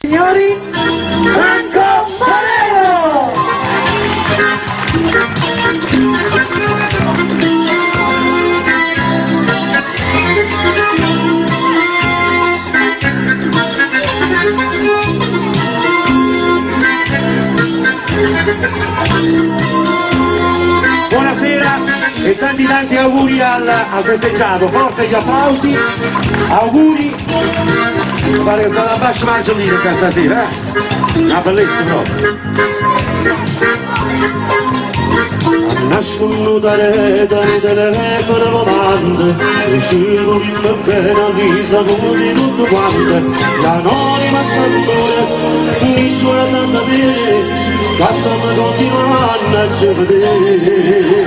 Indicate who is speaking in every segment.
Speaker 1: Signori, Franco Salero!
Speaker 2: Buonasera e tanti auguri al festeggiato, forte gli applausi, auguri, pare che sarà la Bash Maggiolina stasera, una bellezza proprio. Nascono delle per volante, riuscivo in bene visa come tutto quanto, l'anonima splendore, unisco la tanta bene, cazzo continuano a ci vedere,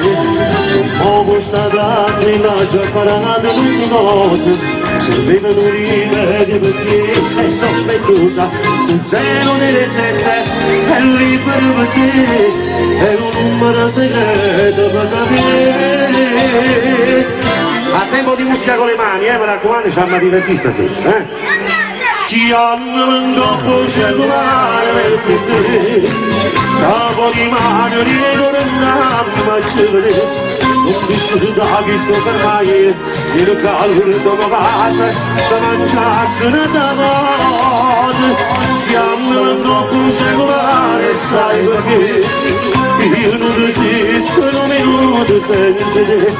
Speaker 2: ho questa data già parata tutte cose, servivano rimedi perché sei sospettosa, sul 0 delle 7 è libero per te, è un numero segreto per capire. A tempo di musica con le mani, mi raccomando, ci hanno divertito stasera, Ci hanno dopo cellulare nel sette, capo di mano ritornando a cedere, non disfruta che sto per mai, il calore dopo casa, da mangiarsi una tavola, ci hanno dopo cellulare, sai perché? Io non resisto un minuto senza te,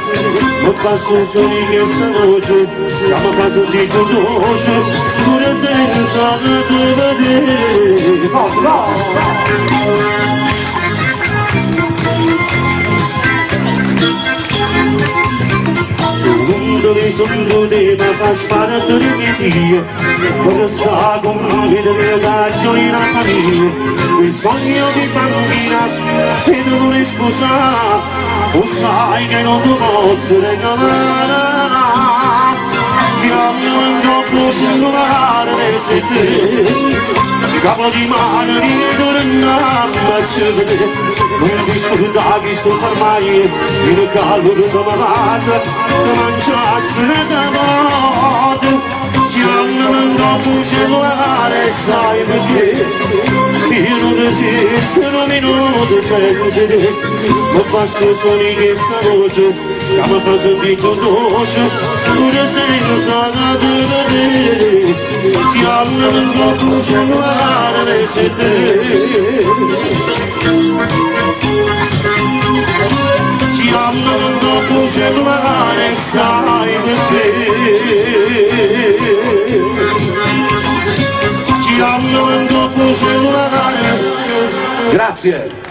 Speaker 2: ma passo solo che stanotte, siamo a casa di conosce, pure senza te vedere. Dove sono te ma fa sparare le mie figlie, per sta con me delle ragazze in famiglia, il sogno di bambina che tu vuoi sposare, tu sai che non ti posso regalare, siamo dopo cellulare nel sette, capo di mano ritornando a cedere, non disfruta che sto per mai, il calore della casa, da mangiarsi una tavola, siamo dopo cellulare, sai perché? Io non resisto un minuto senza te, ma basta solo che stanotte, siamo a casa di conosce, pure senza te vedere, siamo dopo cellulare nel sette. Ci hanno dopo cellulare, sai perché? Ci hanno dopo cellulare.
Speaker 1: Grazie.